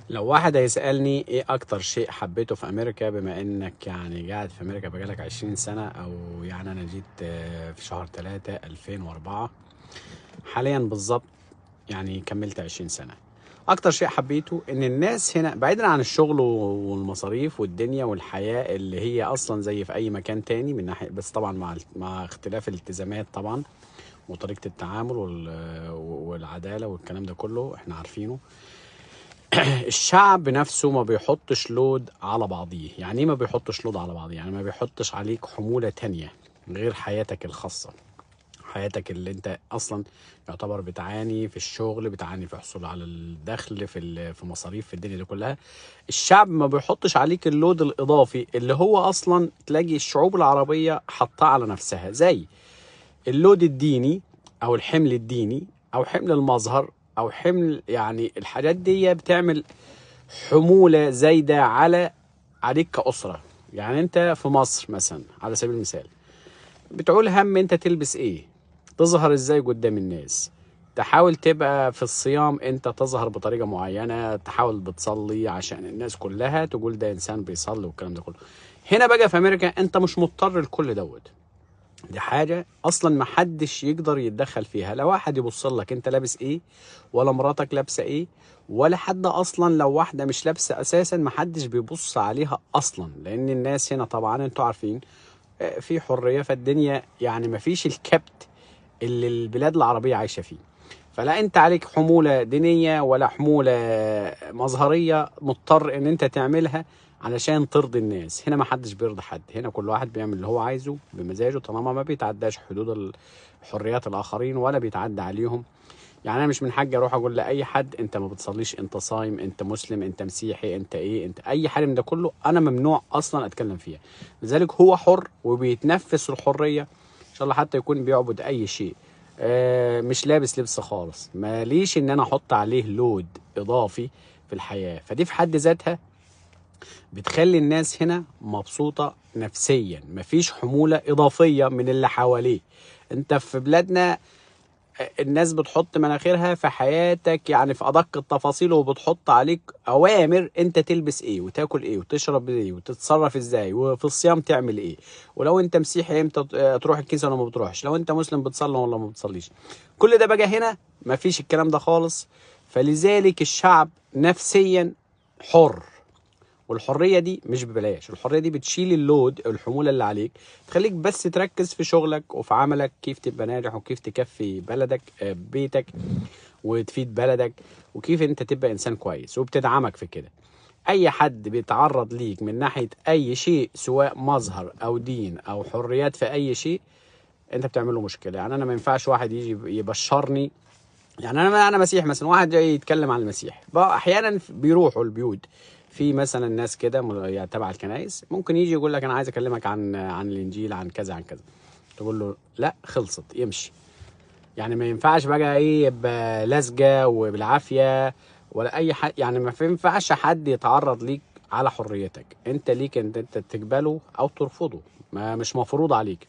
لو واحد هيسألني ايه اكتر شيء حبيته في امريكا، بما انك يعني قاعد في امريكا بقالك 20 سنة، او يعني انا جيت في شهر 3 2004 حاليا بالظبط، يعني كملت 20 سنة. اكتر شيء حبيته ان الناس هنا بعيدا عن الشغل والمصاريف والدنيا والحياة اللي هي اصلا زي في اي مكان تاني من ناحية، بس طبعا مع اختلاف الالتزامات طبعا، وطريقة التعامل والعدالة والكلام ده كله احنا عارفينه. الشعب نفسه ما بيحطش لود على بعضيه. يعني ايه ما بيحطش لود على بعضيه؟ يعني ما بيحطش عليك حمولة تانية غير حياتك الخاصة، حياتك اللي انت اصلا يعتبر بتعاني في الشغل، بتعاني في حصول على الدخل، في مصاريف، في الدنيا دي كلها. الشعب ما بيحطش عليك اللود الاضافي اللي هو اصلا تلاقي الشعوب العربية حطاه على نفسها، زي اللود الديني او الحمل الديني او حمل المظهر او حمل، يعني الحاجات دي بتعمل حمولة زايدة عليك كأسرة. يعني انت في مصر مثلا على سبيل المثال بتعول هم انت تلبس ايه، تظهر ازاي قدام الناس، تحاول تبقى في الصيام انت تظهر بطريقة معينة، تحاول بتصلي عشان الناس كلها تقول ده انسان بيصلي والكلام ده كله. هنا بقى في امريكا انت مش مضطر لكل دوت. دي حاجة أصلا محدش يقدر يتدخل فيها، لا واحد يبص لك أنت لابس إيه، ولا مراتك لابسة إيه، ولا حد أصلا. لو واحدة مش لابسة أساسا محدش بيبص عليها أصلا، لأن الناس هنا طبعا أنتوا عارفين في حرية، فالدنيا يعني مفيش الكبت اللي البلاد العربية عايشة فيه. فلا انت عليك حمولة دينية ولا حمولة مظهرية مضطر ان انت تعملها علشان ترضي الناس. هنا ما حدش بيرضي حد، هنا كل واحد بيعمل اللي هو عايزه بمزاجه، طالما ما بيتعداش حدود حريات الاخرين ولا بيتعدى عليهم. يعني انا مش من حقي اروح اقول لاي حد انت ما بتصليش، انت صايم، انت مسلم، انت مسيحي، انت ايه، انت اي حاجه من ده كله انا ممنوع اصلا اتكلم فيها. لذلك هو حر وبيتنفس الحريه، ان شاء الله حتى يكون بيعبد اي شيء. مش لابس لبس خالص، ماليش ان انا احط عليه لود اضافي في الحياه. فدي في حد ذاتها بتخلي الناس هنا مبسوطه نفسيا، مفيش حموله اضافيه من اللي حواليه. انت في بلادنا الناس بتحط مناخيرها في حياتك، يعني في ادق التفاصيل، وبتحط عليك اوامر انت تلبس ايه وتاكل ايه وتشرب ايه وتتصرف ازاي، وفي الصيام تعمل ايه، ولو انت مسيحي امتى تروح الكنيسه ولا ما بتروحش، لو انت مسلم بتصلي ولا ما بتصليش. كل ده بقى هنا مفيش الكلام ده خالص. فلذلك الشعب نفسيا حر، والحريه دي مش ببلاش. الحريه دي بتشيل اللود، الحموله اللي عليك، تخليك بس تركز في شغلك وفي عملك، كيف تبقى ناجح وكيف تكفي بلدك بيتك وتفيد بلدك، وكيف انت تبقى انسان كويس، وبتدعمك في كده. اي حد بيتعرض ليك من ناحيه اي شيء، سواء مظهر او دين او حريات في اي شيء، انت بتعمل له مشكله. يعني انا ما ينفعش واحد يجي يبشرني، يعني انا مسيح مثلا، واحد جاي يتكلم عن المسيح بقى، احيانا بيروحوا البيوت في مثلا ناس كده يعني تبع الكنائس، ممكن يجي يقول لك انا عايز اكلمك عن الانجيل، عن كذا عن كذا، تقول له لا خلصت يمشي. يعني ما ينفعش بقى ايه يبقى لزجه وبالعافيه ولا اي حد. يعني ما ينفعش حد يتعرض ليك على حريتك، انت ليك انت تقبله او ترفضه، ما مش مفروض عليك.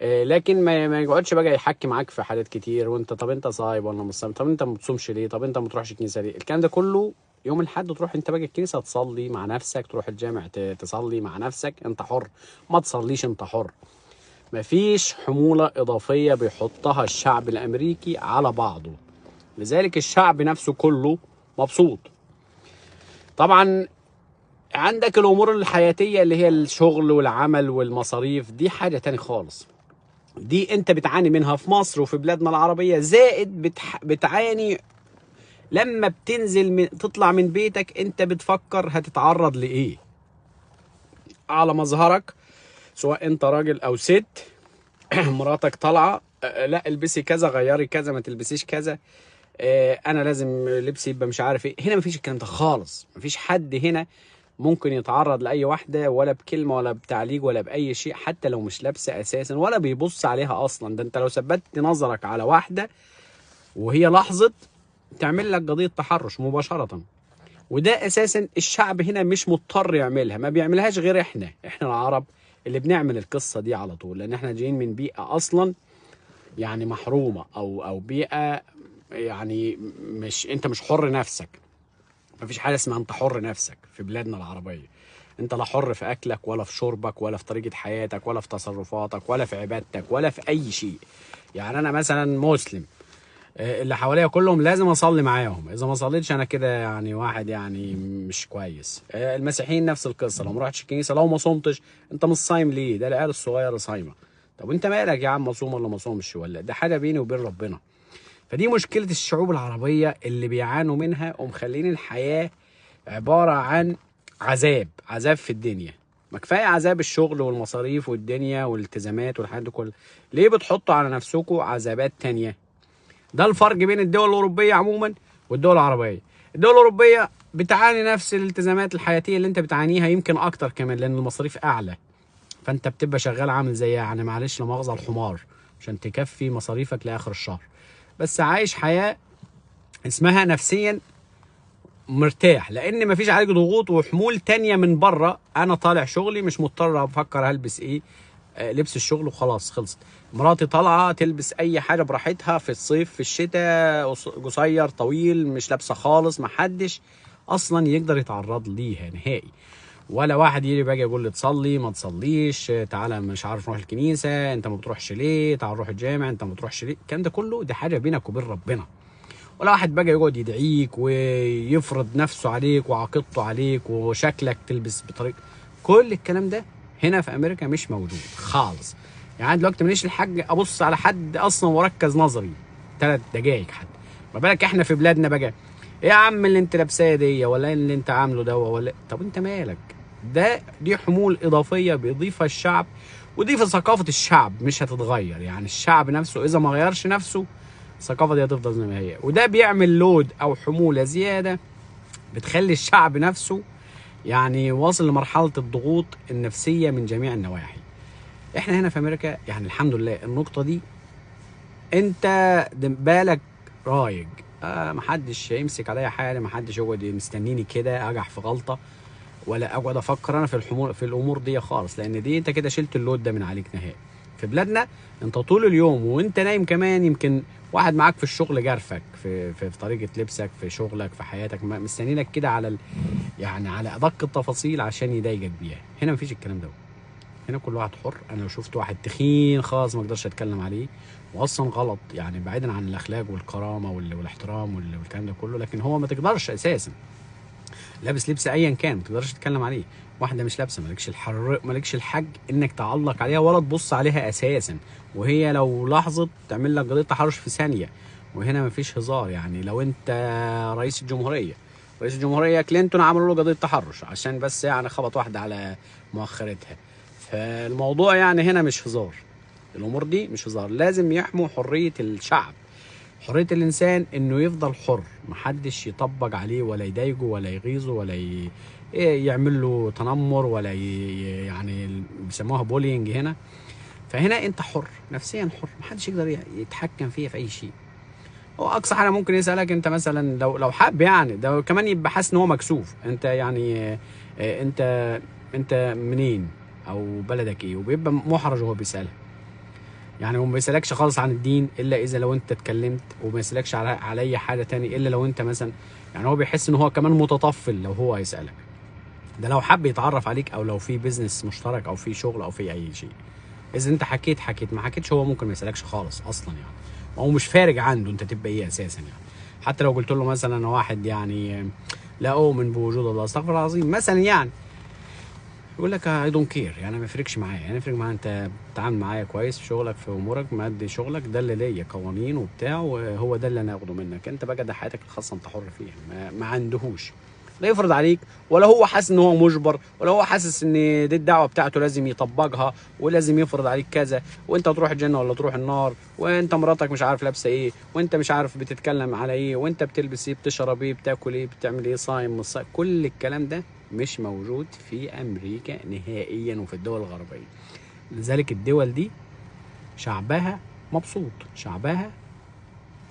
لكن ما يقعدش بقى يحكي معاك في حاجات كتير، وانت طب انت صايم ولا مش صايم، طب انت ما بتصومش ليه، طب انت ما تروحش الكنيسه ليه، الكلام ده كله. يوم الاحد تروح انت بقى الكنيسه تصلي مع نفسك، تروح الجامع تصلي مع نفسك، انت حر. ما تصليش انت حر. مفيش حموله اضافيه بيحطها الشعب الامريكي على بعضه. لذلك الشعب نفسه كله مبسوط. طبعا عندك الامور الحياتيه اللي هي الشغل والعمل والمصاريف، دي حاجه تاني خالص. دي انت بتعاني منها في مصر وفي بلادنا العربية، زائد بتعاني لما بتنزل تطلع من بيتك، انت بتفكر هتتعرض لايه على مظهرك، سواء انت راجل او ست. مراتك طالعة لا البسي كذا، غيري كذا، ما تلبسيش كذا، انا لازم لبسي يبقى مش عارف ايه. هنا مفيش الكلام ده خالص. مفيش حد هنا ممكن يتعرض لاي واحده، ولا بكلمه ولا بتعليق ولا باي شيء، حتى لو مش لابسه اساسا ولا بيبص عليها اصلا. ده انت لو ثبتت نظرك على واحده وهي لحظه تعمل لك قضيه تحرش مباشره. وده اساسا الشعب هنا مش مضطر يعملها، ما بيعملهاش غير احنا العرب اللي بنعمل القصه دي على طول، لان احنا جايين من بيئه اصلا يعني محرومه، او بيئه يعني مش انت مش حر نفسك. مفيش حاجه اسمها انت حر نفسك في بلادنا العربيه. انت لا حر في اكلك ولا في شربك ولا في طريقه حياتك ولا في تصرفاتك ولا في عبادتك ولا في اي شيء. يعني انا مثلا مسلم، اللي حواليا كلهم لازم اصلي معاهم، اذا ما صليتش انا كده يعني واحد يعني مش كويس. المسيحيين نفس القصه، لو ما رحتش الكنيسه، لو ما صمتش انت مش صايم ليه؟ ده العيال الصغيره صايمه. طب انت مالك يا عم، اصوم ولا ما اصومش؟ ولا ده حاجه بيني وبين ربنا. فدي مشكله الشعوب العربيه اللي بيعانوا منها ومخلين الحياه عباره عن عذاب في الدنيا. ما كفايه عذاب الشغل والمصاريف والدنيا والالتزامات والحاجات دي كلها، ليه بتحطوا على نفسكم عذابات تانية؟ ده الفرق بين الدول الأوروبية عموما والدول العربية. الدول الأوروبية بتعاني نفس الالتزامات الحياتية اللي انت بتعانيها، يمكن أكتر كمان، لأن المصاريف أعلى. فانت بتبقى شغال عامل زي يعني معلش لا مؤاخذة الحمار عشان تكفي مصاريفك لآخر الشهر، بس عايش حياة اسمها نفسيا مرتاح، لان مفيش عليك ضغوط وحمول تانية من بره. انا طالع شغلي مش مضطر افكر هلبس ايه، لبس الشغل وخلاص خلصت. مراتي طالعه تلبس اي حاجه براحتها، في الصيف في الشتاء، قصير طويل مش لابسه خالص، محدش اصلا يقدر يتعرض ليها نهائي. ولا واحد يجي باجي يقول لي تصلي ما تصليش، تعالى مش عارف نروح الكنيسه، انت ما بتروحش ليه، تعال نروح الجامع، انت ما بتروحش ليه. الكلام ده كله دي حاجه بينك وبين ربنا. ولا واحد بقى يقعد يدعيك ويفرض نفسه عليك وعقيدته عليك وشكلك تلبس بطريقه. كل الكلام ده هنا في امريكا مش موجود خالص. يعني دلوقتي ماليش الحاج ابص على حد اصلا واركز نظري 3 دقايق حد، ما بالك احنا في بلادنا بقى. ايه يا عم اللي انت لابساه دي، ولا اللي انت عامله ده، ولا طب انت مالك؟ دي حمول اضافيه بيضيفها الشعب، ودي في ثقافه الشعب مش هتتغير. يعني الشعب نفسه اذا ما غيرش نفسه الثقافه دي هتفضل زي ما هي، وده بيعمل لود او حموله زياده بتخلي الشعب نفسه يعني واصل لمرحله الضغوط النفسيه من جميع النواحي. احنا هنا في امريكا يعني الحمد لله النقطه دي انت بالك رايق، محدش يمسك عليا حاجه، محدش يقعد مستنيني كده اجح في غلطه، ولا اقعد افكر انا في الامور دي خالص، لان دي انت كده شلت اللود ده من عليك نهائي. في بلادنا انت طول اليوم وانت نايم كمان يمكن واحد معاك في الشغل جارفك في طريقه لبسك، في شغلك، في حياتك، مستنينك كده على يعني على ادق التفاصيل عشان يضايقك بيها. هنا مفيش الكلام ده. هنا كل واحد حر. انا لو شفت واحد تخين خالص ما اقدرش اتكلم عليه، واصلا غلط يعني بعيدا عن الاخلاق والكرامه والاحترام والكلام ده كله، لكن هو ما تقدرش اساسا لابس لبس ايا كان ما تقدرش تتكلم عليه. واحده مش لابسه مالكش الحق انك تعلق عليها ولا تبص عليها اساسا، وهي لو لاحظت تعمل لك قضيه تحرش في ثانيه. وهنا مفيش هزار. يعني لو انت رئيس الجمهوريه كلينتون عملوا له قضيه تحرش عشان بس يعني خبط واحده على مؤخرتها. فالموضوع يعني هنا مش هزار، الامور دي مش هزار. لازم يحموا حريه الشعب، حرية الإنسان إنه يفضل حر، محدش يطبق عليه ولا يضايقه ولا يغيظه ولا يعمل له تنمر ولا يعني بيسموها بولينج هنا. فهنا أنت حر نفسيا، حر، محدش يقدر يتحكم فيها في أي شيء. هو أقصى حاجة ممكن يسألك أنت مثلا لو حاب، يعني ده كمان يبقى حاسس إن هو مكسوف. أنت يعني أنت منين أو بلدك إيه، وبيبقى محرج وهو بيسألها. يعني وما بيسألكش خالص عن الدين الا اذا لو انت اتكلمت، وما يسألكش على اي حاجه تاني الا لو انت مثلا يعني هو بيحس ان هو كمان متطفل لو هو هيسألك. ده لو حب يتعرف عليك او لو في بيزنس مشترك او في شغل او في اي شيء. اذا انت حكيت ما حكيتش هو ممكن ما يسألكش خالص اصلا. يعني هو مش فارق عنده انت تبقى ايه اساسا. يعني حتى لو قلت له مثلا واحد يعني لا اؤمن بوجود الله، استغفر الله العظيم مثلا، يعني يقول لك اي دونت كير، يعني ما يفرقش معايا. يعني يفرق معايا انت بتتعامل معايا كويس في شغلك، في امورك، مادي شغلك، ده اللي ليا قوانين وبتاع، وهو ده اللي انا اخده منك. انت بقى ده حياتك الخاصه انت حر فيها، ما عندهوش لا يفرض عليك، ولا هو حاسس ان هو مجبر، ولا هو حاسس ان دي الدعوه بتاعته لازم يطبقها ولازم يفرض عليك كذا، وانت تروح الجنه ولا تروح النار، وانت مراتك مش عارف لابسه ايه، وانت مش عارف بتتكلم على ايه، وانت بتلبس ايه، بتشرب ايه، بتاكل ايه، بتعمل ايه، صايم مش صايم. كل الكلام ده مش موجود في امريكا نهائيا وفي الدول الغربيه. لذلك الدول دي شعبها مبسوط، شعبها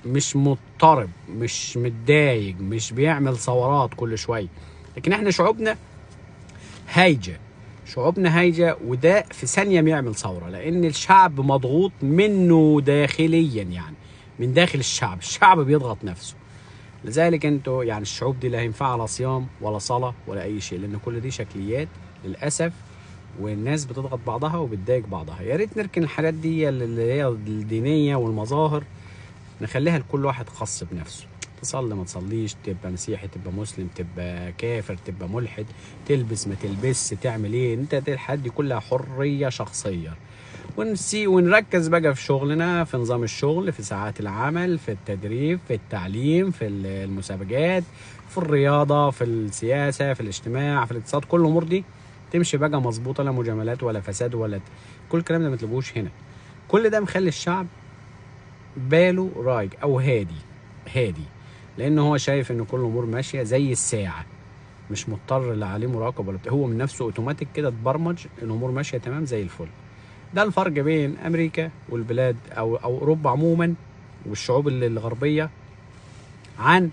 مش مضطرب، مش متضايق، مش بيعمل ثورات كل شويه. لكن احنا شعوبنا هايجه، وده في ثانيه بيعمل ثوره، لان الشعب مضغوط منه داخليا، يعني من داخل الشعب بيضغط نفسه. لذلك انتوا يعني الشعوب دي لا هينفع لا صيام ولا صلاه ولا اي شيء، لان كل دي شكليات للاسف، والناس بتضغط بعضها وبتضايق بعضها. يا ريت نركن الحاجات دي اللي هي الدينيه والمظاهر، نخليها لكل واحد خاص بنفسه. تصلي ما تصليش، تبقى مسيحي تبقى مسلم، تبقى كافر تبقى ملحد، تلبس ما تلبس، تعمل ايه، انت دي الحاجات دي كلها حريه شخصيه. ونركز بقى في شغلنا، في نظام الشغل، في ساعات العمل، في التدريب، في التعليم، في المسابقات، في الرياضة، في السياسة، في الاجتماع، في الاقتصاد. كل الأمور دي تمشي بقى مظبوطة، لا مجاملات ولا فساد ولا كل الكلام ده ما تلاقوش هنا. كل ده مخلي الشعب باله رايق أو هادي، لأن هو شايف إن كل الأمور ماشية زي الساعة، مش مضطر لا عليه مراقب ولا هو من نفسه اوتوماتيك كده اتبرمج ان الامور ماشيه تمام زي الفل. ده الفرق بين امريكا والبلاد او اوروبا عموما والشعوب الغربيه عن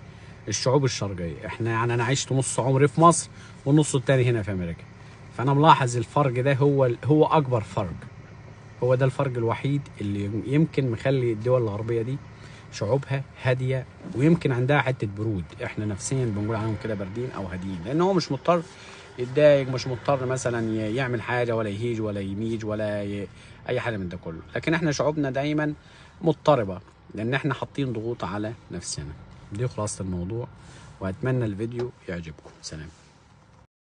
الشعوب الشرقيه. احنا يعني انا عشت نص عمري في مصر والنص التاني هنا في امريكا، فانا ملاحظ الفرق ده هو اكبر فرق. هو ده الفرق الوحيد اللي يمكن مخلي الدول الغربيه دي شعوبها هاديه، ويمكن عندها حته برود. احنا نفسيا بنقول عنهم كده باردين او هاديين، لان هو مش مضطر يتضايق، مش مضطر مثلا يعمل حاجه ولا يهيج ولا يميج ولا اي حاجه من ده كله. لكن احنا شعوبنا دايما مضطربه، لان احنا حاطين ضغوط على نفسنا. دي خلاصه الموضوع، واتمنى الفيديو يعجبكم. سلام.